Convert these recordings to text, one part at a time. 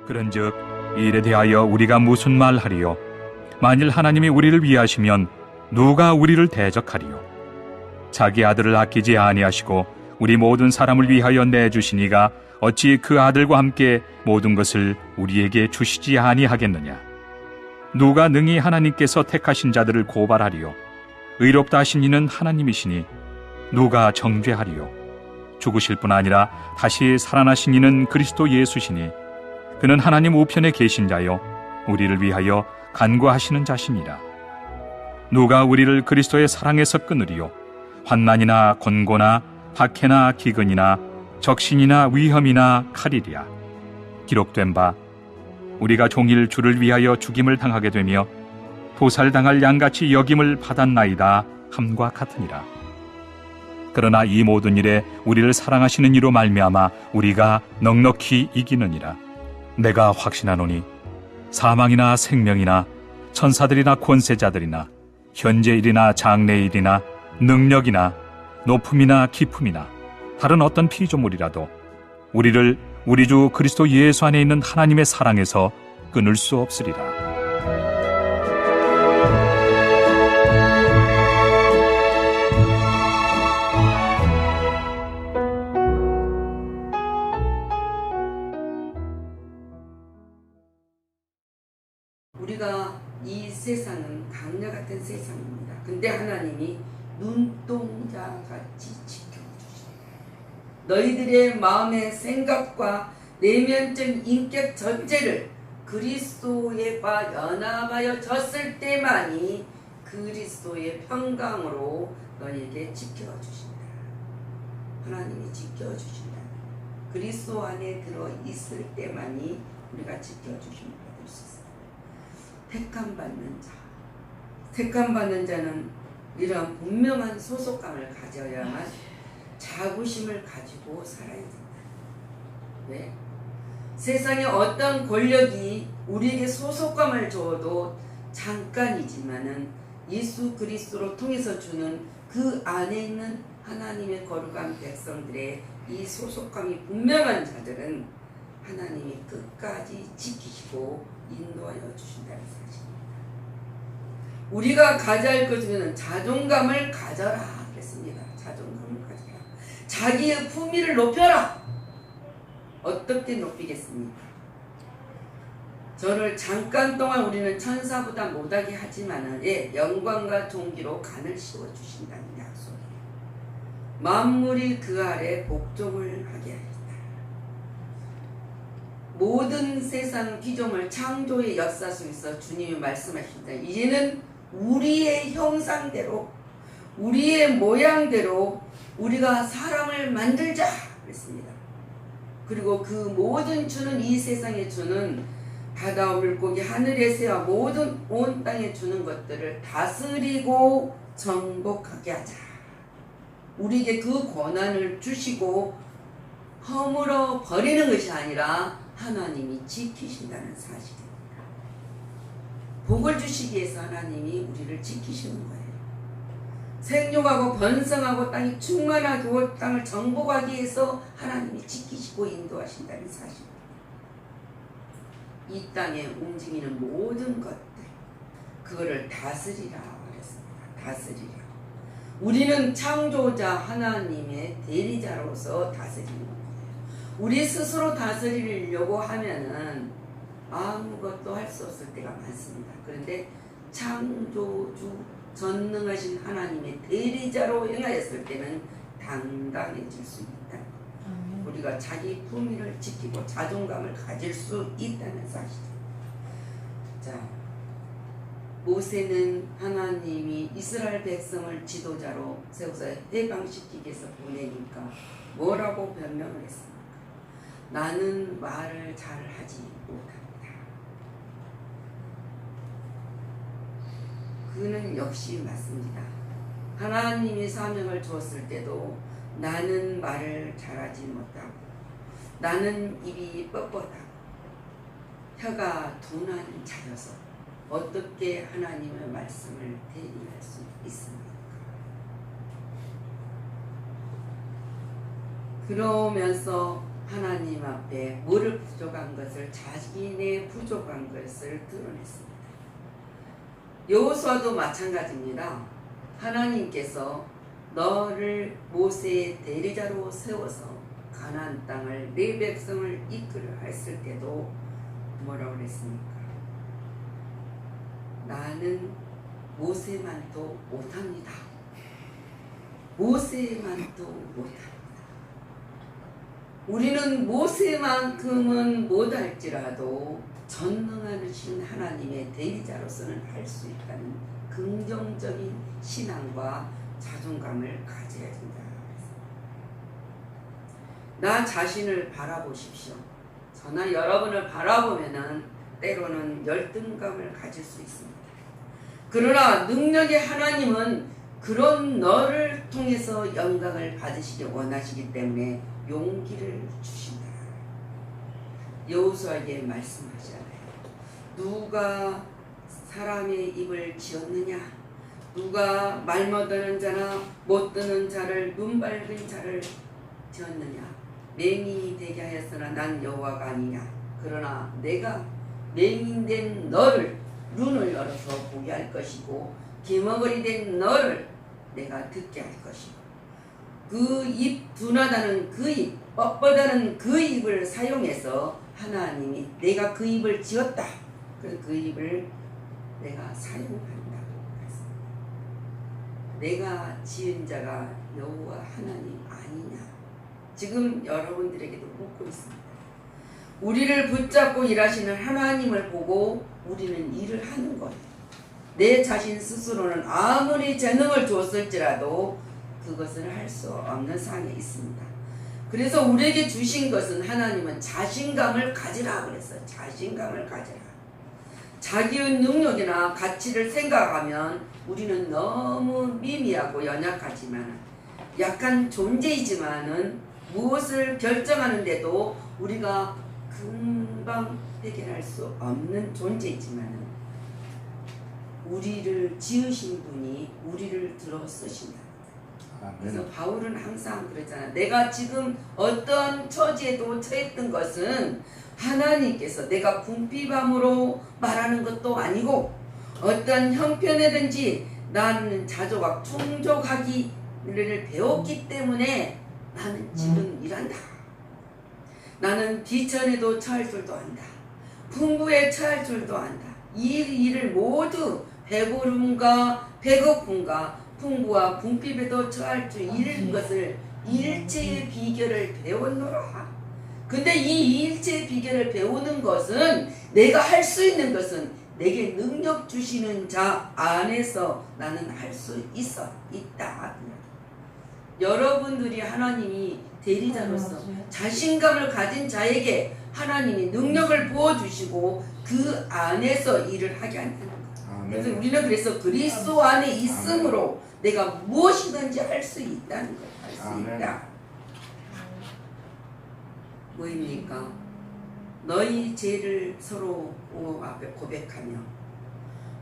그런즉 이 일에 대하여 우리가 무슨 말하리요? 만일 하나님이 우리를 위하시면 누가 우리를 대적하리요? 자기 아들을 아끼지 아니하시고 우리 모든 사람을 위하여 내주시니가 어찌 그 아들과 함께 모든 것을 우리에게 주시지 아니하겠느냐? 누가 능히 하나님께서 택하신 자들을 고발하리요? 의롭다 하신 이는 하나님이시니 누가 정죄하리요? 죽으실 뿐 아니라 다시 살아나신 이는 그리스도 예수시니 그는 하나님 우편에 계신 자요 우리를 위하여 간구하시는 자시니라. 누가 우리를 그리스도의 사랑에서 끊으리요? 환난이나 곤고나 박해나 기근이나 적신이나 위험이나 칼이랴. 기록된 바 우리가 종일 주를 위하여 죽임을 당하게 되며 도살당할 양같이 여김을 받았나이다 함과 같으니라. 그러나 이 모든 일에 우리를 사랑하시는 이로 말미암아 우리가 넉넉히 이기느니라. 내가 확신하노니 사망이나 생명이나 천사들이나 권세자들이나 현재일이나 장래일이나 능력이나 높음이나 깊음이나 다른 어떤 피조물이라도 우리를 우리 주 그리스도 예수 안에 있는 하나님의 사랑에서 끊을 수 없으리라. 우리가 이 세상은 강녀 같은 세상입니다. 근데 하나님이 눈동자같이 지켜주십니다. 너희들의 마음의 생각과 내면적 인격 전체를 그리스도에 연합하여 졌을 때만이 그리스도의 평강으로 너희에게 지켜주신다. 하나님이 지켜주신다. 그리스도 안에 들어있을 때만이 우리가 지켜주심을 받을 수 있습니다. 택함받는 자. 택함받는 자는 이러한 분명한 소속감을 가져야만 자부심을 가지고 살아야 된다. 왜? 세상에 어떤 권력이 우리에게 소속감을 줘도 잠깐이지만은 예수 그리스도로 통해서 주는 그 안에 있는 하나님의 거룩한 백성들의 이 소속감이 분명한 자들은 하나님이 끝까지 지키시고 인도하여 주신다는 사실입니다. 우리가 가져야 할 것은 자존감을 가져라 그랬습니다. 자존감을 가져라. 자기의 품위를 높여라. 어떻게 높이겠습니까? 저를 잠깐 동안 우리는 천사보다 못하게 하지만은 영광과 존귀로 간을 씌워 주신다는 약속이에요. 만물이 그 아래 복종을 하게 하리라. 모든 세상 피조물 창조의 역사 속에서 주님이 말씀하신다. 이제는 우리의 형상대로 우리의 모양대로 우리가 사람을 만들자 그랬습니다. 그리고 그 모든 주는 이 세상에 주는 바다 물고기 하늘의 새와 모든 온 땅에 주는 것들을 다스리고 정복하게 하자. 우리에게 그 권한을 주시고 허물어 버리는 것이 아니라 하나님이 지키신다는 사실입니다. 복을 주시기 위해서 하나님이 우리를 지키시는 거예요. 생육하고 번성하고 땅이 충만하고 땅을 정복하기 위해서 하나님이 지키시고 인도하신다는 사실입니다. 이 땅에 움직이는 모든 것들 그거를 다스리라 그랬습니다. 다스리라. 우리는 창조자 하나님의 대리자로서 다스리는 거예요. 우리 스스로 다스리려고 하면은 아무것도 할 수 없을 때가 많습니다. 그런데 창조주 전능하신 하나님의 대리자로 행하였을 때는 당당해질 수 있다. 우리가 자기 품위를 지키고 자존감을 가질 수 있다는 사실입니다. 자, 모세는 하나님이 이스라엘 백성을 지도자로 세워서 해방시키기 위해서 보내니까 뭐라고 변명을 했습니까? 나는 말을 잘 하지 못합니다. 그는 역시 맞습니다. 하나님이 사명을 주었을 때도 나는 말을 잘하지 못하고 나는 입이 뻣뻣하고 혀가 둔한 자여서 어떻게 하나님의 말씀을 대리할 수 있습니까? 그러면서 하나님 앞에 뭐를 부족한 것을 자기네 부족한 것을 드러냈습니다. 여호수아도 마찬가지입니다. 하나님께서 너를 모세의 대리자로 세워서 가나안 땅을 내 백성을 이끌어 했을 때도 뭐라고 그랬습니까? 나는 모세만도 못합니다. 모세만도 못합니다. 우리는 모세만큼은 못할지라도 전능하신 하나님의 대리자로서는 할 수 있다는 긍정적인 신앙과 자존감을 가져야 된다. 나 자신을 바라보십시오. 저나 여러분을 바라보면은 때로는 열등감을 가질 수 있습니다. 그러나 능력의 하나님은 그런 너를 통해서 영광을 받으시기 원하시기 때문에 용기를 주신다. 여호수아에게 말씀하잖아요. 누가 사람의 입을 지었느냐? 누가 말 못하는 자나 못 듣는 자를 눈 밝은 자를 지었느냐? 맹인이 되게 하였으나 난 여호와가 아니냐? 그러나 내가 맹인된 너를 눈을 열어서 보게 할 것이고 기머거리 된 너를 내가 듣게 할 것이고 그 입 둔하다는 그 입 뻣뻣하는 그 입을 사용해서 하나님이 내가 그 입을 지었다. 그 입을 내가 사용한다고 했습니다. 내가 지은 자가 여호와 하나님 아니냐? 지금 여러분들에게도 묻고 있습니다. 우리를 붙잡고 일하시는 하나님을 보고 우리는 일을 하는 거예요. 내 자신 스스로는 아무리 재능을 줬을지라도 그것을 할 수 없는 상황에 있습니다. 그래서 우리에게 주신 것은 하나님은 자신감을 가지라 그랬어요. 자신감을 가지라. 자기의 능력이나 가치를 생각하면 우리는 너무 미미하고 연약하지만 약한 존재이지만은 무엇을 결정하는데도 우리가 금방 해결할 수 없는 존재이지만은 우리를 지으신 분이 우리를 들어 쓰신다. 그래서 바울은 항상 그랬잖아. 내가 지금 어떤 처지에도 처했던 것은 하나님께서 내가 궁핍함으로 말하는 것도 아니고 어떤 형편이든지 나는 자족하고 충족하기를 배웠기 때문에 나는 지금 일한다. 나는 비천에도 처할 줄도 안다. 풍부에 처할 줄도 안다. 이 일을 모두 배부름과 배고픔과 풍부와 궁핍에도 처할 줄 이런 것을 일체의 비결을 배웠노라. 근데 이 일체의 비결을 배우는 것은 내가 할 수 있는 것은 내게 능력 주시는 자 안에서 나는 할 수 있다. 여러분들이 하나님이 대리자로서 자신감을 가진 자에게 하나님이 능력을 부어주시고 그 안에서 일을 하게 한다는 거예요. 그래서 우리는 그래서 그리스도 안에 있음으로 내가 무엇이든지 할 수 있다는 거예요. 할 수 있다. 뭐입니까? 너희 죄를 서로 부모 앞에 고백하며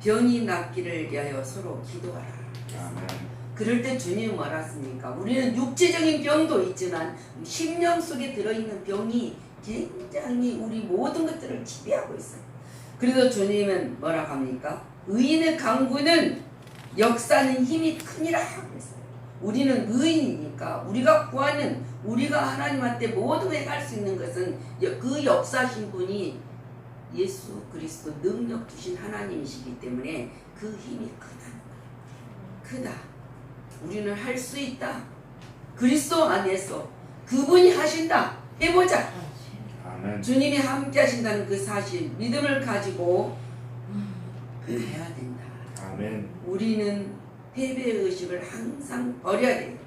병이 낫기를 위하여 서로 기도하라. 그럴 때 주님은 뭐라 했습니까? 우리는 육체적인 병도 있지만 심령 속에 들어있는 병이 굉장히 우리 모든 것들을 지배하고 있어요. 그래서 주님은 뭐라 합니까? 의인의 강구는 역사는 힘이 크니라 그랬어요. 우리는 의인이니까 우리가 구하는 우리가 하나님한테 모두 행할 수 있는 것은 그 역사하신 분이 예수 그리스도 능력 주신 하나님이시기 때문에 그 힘이 크다. 우리는 할 수 있다. 그리스도 안에서 그분이 하신다. 해보자. 아멘. 주님이 함께 하신다는 그 사실 믿음을 가지고 해야 된다. 아멘. 우리는 패배의 의식을 항상 버려야 돼요.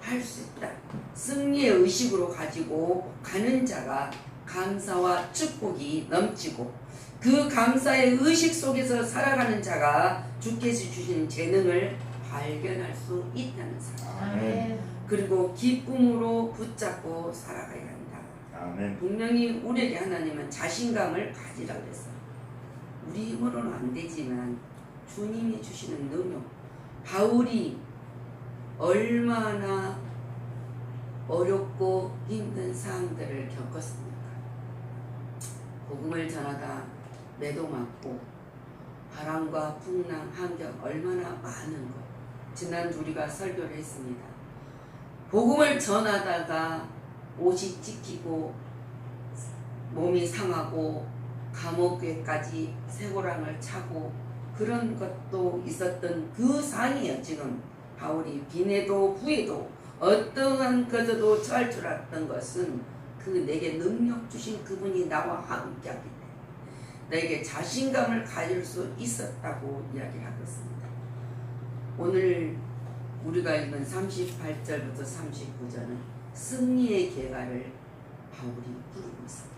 할 수 있다. 승리의 의식으로 가지고 가는 자가 감사와 축복이 넘치고 그 감사의 의식 속에서 살아가는 자가 주께서 주시는 재능을 발견할 수 있다는 사실. 아멘. 그리고 기쁨으로 붙잡고 살아가야 한다. 아멘. 분명히 우리에게 하나님은 자신감을 가지라 그랬어요. 우리 힘으로는 안 되지만 주님이 주시는 능력. 바울이 얼마나 어렵고 힘든 상황들을 겪었습니까? 복음을 전하다 매도 맞고 바람과 풍랑, 환경 얼마나 많은 것. 지난주 우리가 설교를 했습니다. 복음을 전하다가 옷이 찢기고 몸이 상하고 감옥에까지 쇠고랑을 차고 그런 것도 있었던 그 상이에요. 지금 바울이 빈에도 후에도 어떠한 것에도 처할 줄 알았던 것은 그 내게 능력 주신 그분이 나와 함께하기 때문에 내게 자신감을 가질 수 있었다고 이야기하고 있습니다. 오늘 우리가 읽은 38절부터 39절은 승리의 계가를 바울이 부르고 있습니다.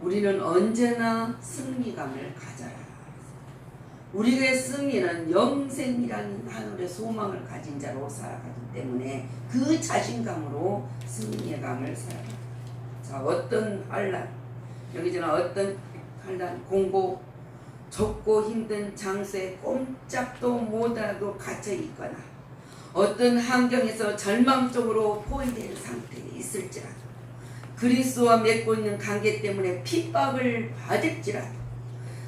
우리는 언제나 승리감을 가져라. 우리의 승리는 영생이라는 하늘의 소망을 가진 자로 살아가기 때문에 그 자신감으로 승리의 감을 살아갑니다. 자, 어떤 환난, 여기저나 어떤 환난, 공고, 좁고 힘든 장소에 꼼짝도 못하고 갇혀 있거나 어떤 환경에서 절망적으로 포위된 상태에 있을지라도 그리스도와 맺고 있는 관계 때문에 핍박을 받을지라도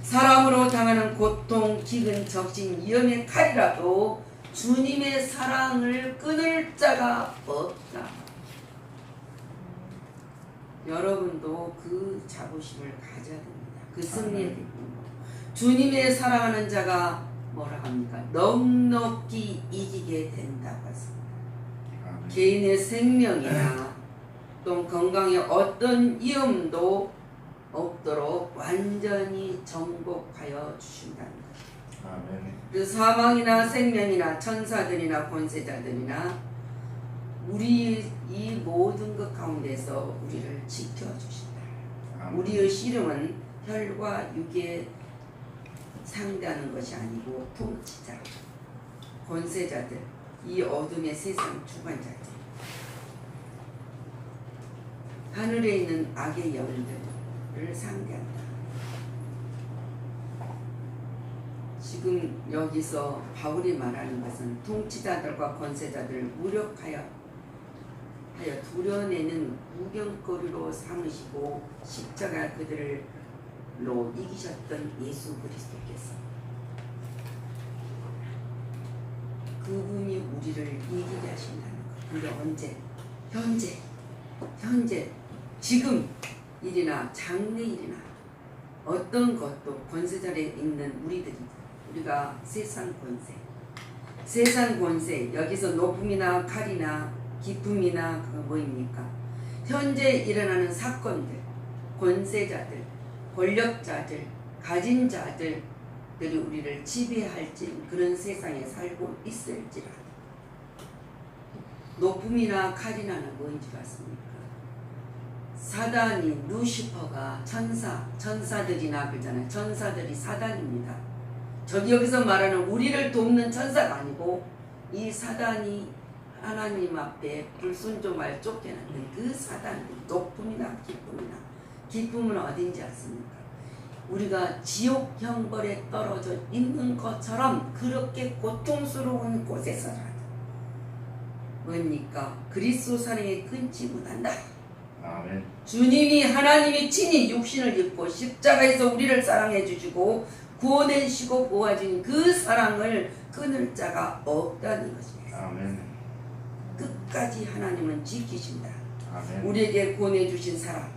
사람으로 당하는 고통, 기근, 적신, 위험의 칼이라도 주님의 사랑을 끊을 자가 없다. 여러분도 그 자부심을 가져야 됩니다. 그 승리의 기쁨. 주님의 사랑하는 자가 뭐라 합니까? 넉넉히 이기게 된다고 했습니다. 개인의 생명이나 또 건강에 어떤 위험도 없도록 완전히 정복하여 주신다는 것입니다. 그래서 사망이나 생명이나 천사들이나 권세자들이나 우리 이 모든 것 가운데서 우리를 지켜주신다. 우리의 씨름은 혈과 육에 상대하는 것이 아니고 통치자, 권세자들, 이 어둠의 세상 주관자들, 하늘에 있는 악의 영들을 상대한다. 지금 여기서 바울이 말하는 것은 통치자들과 권세자들을 무력하여 도려내는 무경거리로 삼으시고 십자가 그들로 이기셨던 예수 그리스도께서 그분이 우리를 이기게 하신다는 것. 근데 언제? 현재 지금 일이나 장래일이나 어떤 것도 권세자리에 있는 우리가 세상 권세 여기서 높음이나 칼이나 기쁨이나 그거 뭐입니까? 현재 일어나는 사건들, 권세자들, 권력자들, 가진 자들이 우리를 지배할지 그런 세상에 살고 있을지라도 높음이나 칼이나는 뭐인지 봤습니까? 사단이 루시퍼가 천사들이나 그러잖아요. 천사들이 사단입니다. 저기 여기서 말하는 우리를 돕는 천사가 아니고 이 사단이 하나님 앞에 불순종하여 쫓겨났던 그 사단, 높음이나 기쁨은 어딘지 아십니까? 우리가 지옥 형벌에 떨어져 있는 것처럼 그렇게 고통스러운 곳에서라도 뭡니까? 그리스도 사랑에 끊지 못한다. 아멘. 주님이 하나님이 친히 육신을 입고 십자가에서 우리를 사랑해 주시고 구원해 주시고 보아주신 그 사랑을 끊을 자가 없다는 것입니다. 아멘. 끝까지 하나님은 지키신다. 아멘. 우리에게 구원해 주신 사랑,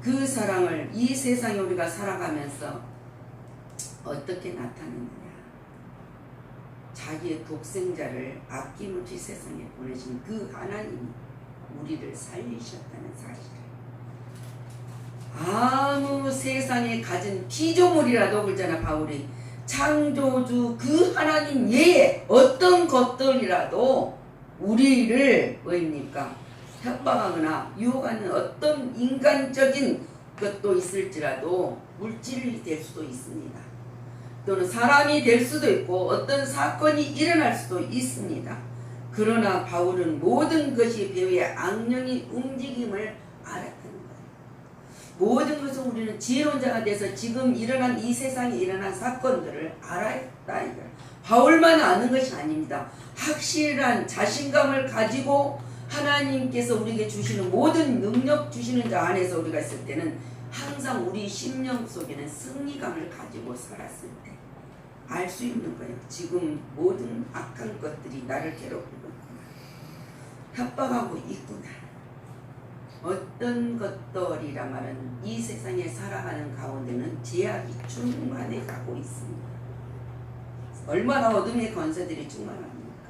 그 사랑을 이 세상에 우리가 살아가면서 어떻게 나타내느냐? 자기의 독생자를 아낌없이 세상에 보내신 그 하나님이 우리를 살리셨다는 사실을 아무 세상에 가진 피조물이라도 그러잖아 바울이 창조주 그 하나님 외에 어떤 것들이라도 우리를 뭐입니까? 협박하거나 유혹하는 어떤 인간적인 것도 있을지라도 물질이 될 수도 있습니다. 또는 사람이 될 수도 있고 어떤 사건이 일어날 수도 있습니다. 그러나 바울은 모든 것이 배후의 악령의 움직임을 알았다는 거예요. 모든 것을 우리는 지혜로운 자가 돼서 지금 일어난 이 세상에 일어난 사건들을 알았다 이거예요. 바울만 아는 것이 아닙니다. 확실한 자신감을 가지고 하나님께서 우리에게 주시는 모든 능력 주시는 자 안에서 우리가 있을 때는 항상 우리 심령 속에는 승리감을 가지고 살았을 때 알 수 있는 거예요. 지금 모든 악한 것들이 나를 괴롭히고 있구나. 협박하고 있구나. 어떤 것들이라 말은 이 세상에 살아가는 가운데는 제약이 충만해 가고 있습니다. 얼마나 어둠의 권세들이 충만합니까?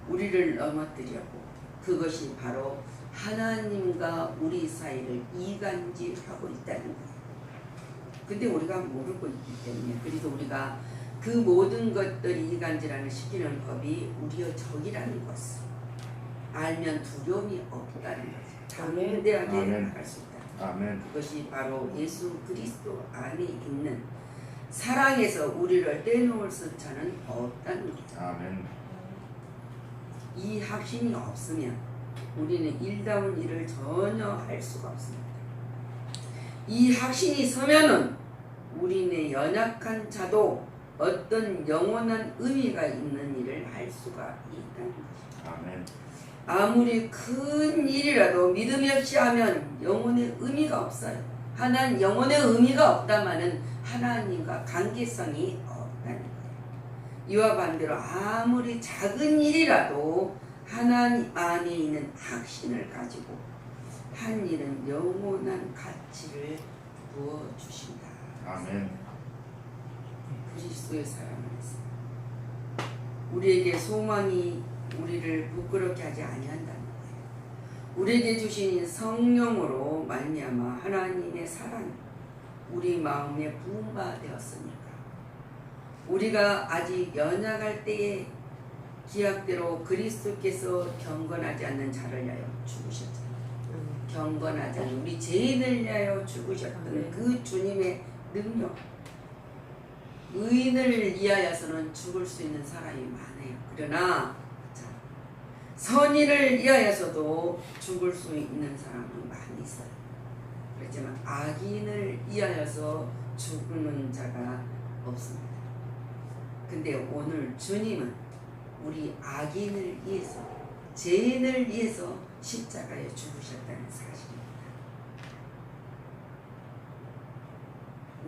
우리를 넘어뜨려고 그것이 바로 하나님과 우리 사이를 이간질하고 있다는 거예요. 근데 우리가 모르고 있기 때문에 그래서 우리가 그 모든 것들이 이간질하는 시키는 법이 우리의 적이라는 것을 알면 두려움이 없다는 거죠. 담대하게 나갈 수 있다. 아멘. 그것이 바로 예수 그리스도 안에 있는 사랑에서 우리를 떼놓을 수차는 없다는 거죠. 아멘. 이 확신이 없으면 우리는 일다운 일을 전혀 할 수가 없습니다. 이 확신이 서면은 우리는 연약한 자도 어떤 영원한 의미가 있는 일을 할 수가 있다는 것입니다. 아멘. 아무리 큰 일이라도 믿음이 없이 하면 영혼의 의미가 없어요. 하나님 영혼의 의미가 없다마는 하나님과 관계성이 없다는 거예요. 이와 반대로 아무리 작은 일이라도 하나님 안에 있는 확신을 가지고 한 일은 영원한 가치를 부어주신다. 아멘. 그리스도의 사랑 안에서 우리에게 소망이 우리를 부끄럽게 하지 아니한다는 거예요. 우리에게 주신 성령으로 말미암아 하나님의 사랑 우리 마음에 부음바 되었으니까 우리가 아직 연약할 때에 기약대로 그리스도께서 경건하지 않는 자를 위하여 죽으셨잖아요. 경건하지 않는 우리 죄인을 위하여 죽으셨던 그 주님의 능력 의인을 위하여서는 죽을 수 있는 사람이 많아요. 그러나 선인을 위하여서도 죽을 수 있는 사람은 많이 있어요. 그렇지만 악인을 위하여서 죽는 자가 없습니다. 근데 오늘 주님은 우리 악인을 위해서 죄인을 위해서 십자가에 죽으셨다는 사실입니다.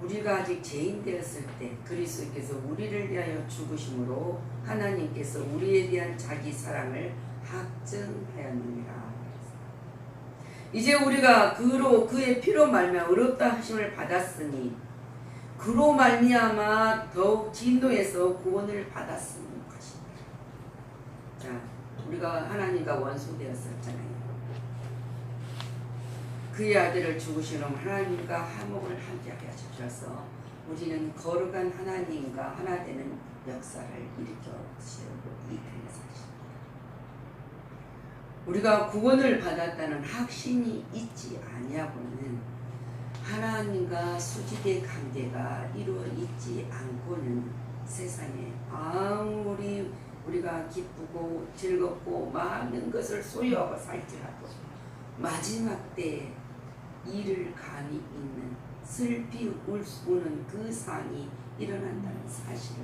우리가 아직 죄인 되었을 때 그리스도께서 우리를 위하여 죽으심으로 하나님께서 우리에 대한 자기 사랑을 확증하였느니라. 이제 우리가 그의 피로 말미암아 의롭다 하심을 받았으니 그로 말미암아 더욱 진노에서 구원을 받았으니 것입니다. 자, 우리가 하나님과 원수되었었잖아요. 그의 아들을 죽으시는 하나님과 화목을 함께하게 하셔서 우리는 거룩한 하나님과 하나 되는 역사를 일으켜 세우고 있다는 사실입니다. 우리가 구원을 받았다는 확신이 있지 아니하고는 하나님과 수직의 관계가 이루어 있지 않고는 세상에 아무리 우리가 기쁘고 즐겁고 많은 것을 소유하고 살지라도 마지막 때에 이를 감이 있는 슬피 우는 그 상이 일어난다는 사실을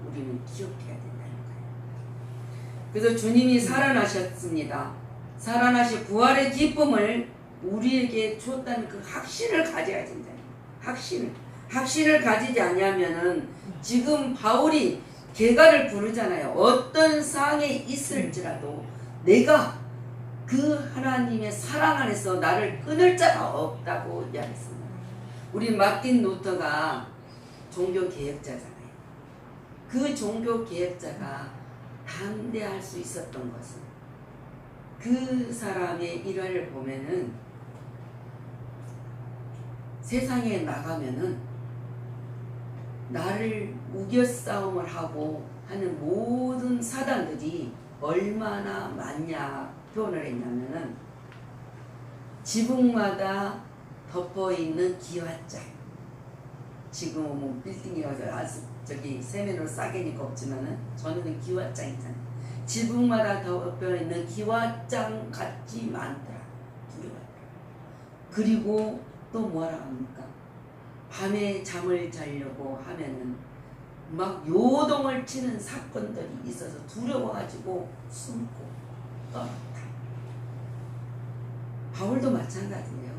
우리는 기억해야 된다는 거예요. 그래서 주님이 살아나셨습니다. 살아나신 부활의 기쁨을 우리에게 줬다는 그 확신을 가져야 된다는 거예요. 확신을 가지지 않으면은 지금 바울이 개가를 부르잖아요. 어떤 상에 있을지라도 내가 그 하나님의 사랑 안에서 나를 끊을 자가 없다고 이야기했습니다. 우리 마틴 루터가 종교개혁자잖아요. 그 종교개혁자가 담대할 수 있었던 것은 그 사람의 일화를 보면은 세상에 나가면은 나를 우겨싸움을 하고 하는 모든 사단들이 얼마나 많냐 표현을 했냐면은 지붕마다 덮어있는 기와장, 지금 뭐 빌딩이 저기 세면으로 싸게니까 없지만은 저는 기와장이잖아요. 지붕마다 덮여있는 기와장 같이 많더라. 두려워요. 그리고 또 뭐라 합니까? 밤에 잠을 자려고 하면은 막 요동을 치는 사건들이 있어서 두려워가지고 숨고 떠났다. 바울도 마찬가지예요.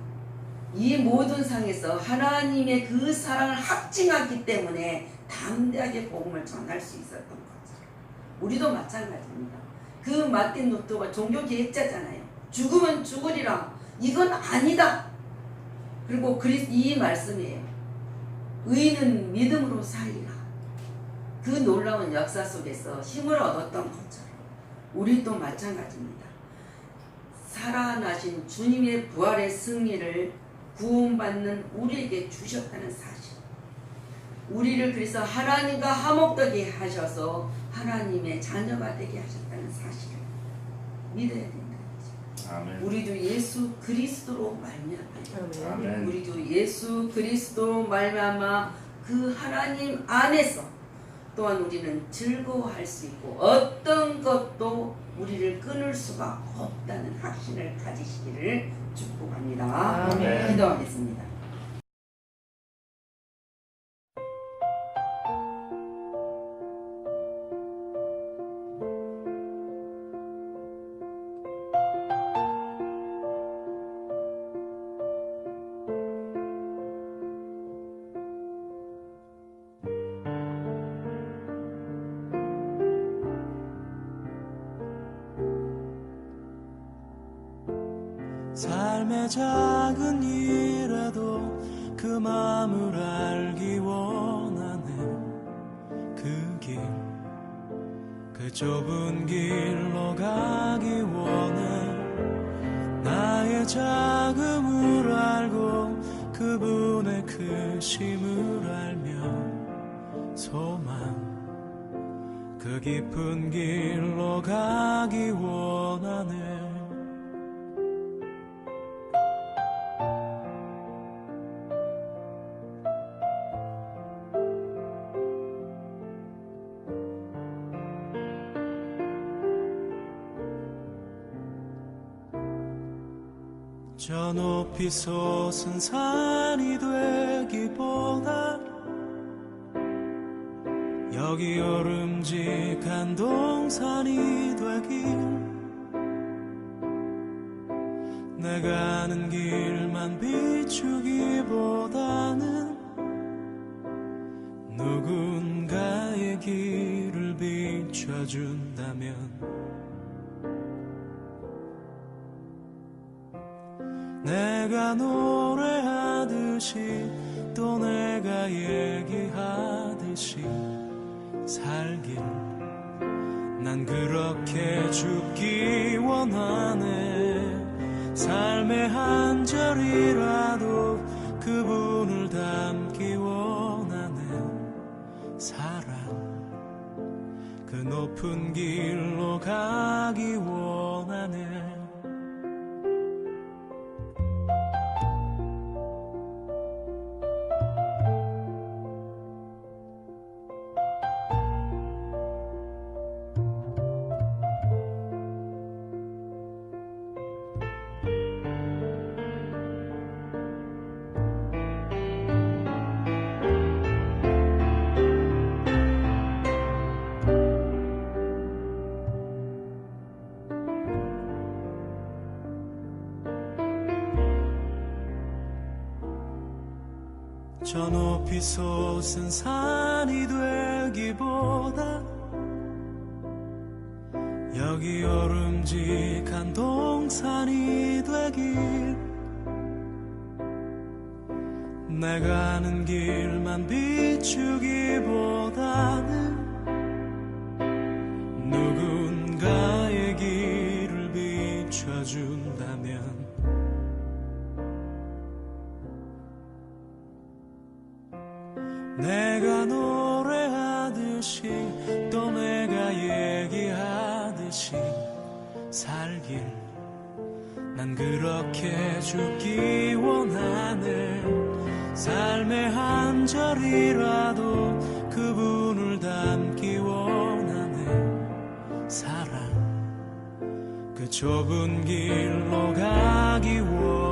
이 모든 상에서 하나님의 그 사랑을 확증하기 때문에 담대하게 복음을 전할 수 있었던 거죠. 우리도 마찬가지입니다. 그 마틴 루터가 종교 계획자잖아요. 죽으면 죽으리라. 이건 아니다. 그리고 이 말씀이에요. 의인은 믿음으로 살리라. 그 놀라운 역사 속에서 힘을 얻었던 것처럼 우리도 마찬가지입니다. 살아나신 주님의 부활의 승리를 구원받는 우리에게 주셨다는 사실, 우리를 그래서 하나님과 화목되게 하셔서 하나님의 자녀가 되게 하셨다는 사실을 믿어야 된다는 거죠. 아멘. 우리도 예수 그리스도로 말미암아, 아멘. 우리도 예수 그리스도로 말미암아 그 하나님 안에서 또한 우리는 즐거워할 수 있고 어떤 것도 우리를 끊을 수가 없다는 확신을 가지시기를 축복합니다. 아멘. 기도하겠습니다. 삶의 작은 일에도 그 마음을 알기 원하네. 그 길, 그 좁은 길로 가기 원해. 나의 작음을 알고 그분의 크심을 알며 소망, 그 깊은 길로 가기 원하네. 저 높이 솟은 산이 되기보다 여기 오름직한 동산이 되길, 내가 아는 길만 비추기보다는 누군가의 길을 비춰준다면 내가 노래하듯이 또 내가 얘기하듯이 살길, 난 그렇게 죽기 원하네. 삶의 한 절이라도 그분을 담기 원하네. 사랑, 그 높은 길로 가기 원하네. 저 높이 솟은 산이 되기보다 여기 오름직한 동산이 되길, 내가 아는 길만 비추기보다는 누군가의 길을 비춰준다면 내가 노래하듯이 또 내가 얘기하듯이 살길, 난 그렇게 죽기 원하네. 삶의 한 절이라도 그분을 담기 원하네. 사랑, 그 좁은 길로 가기 원하네.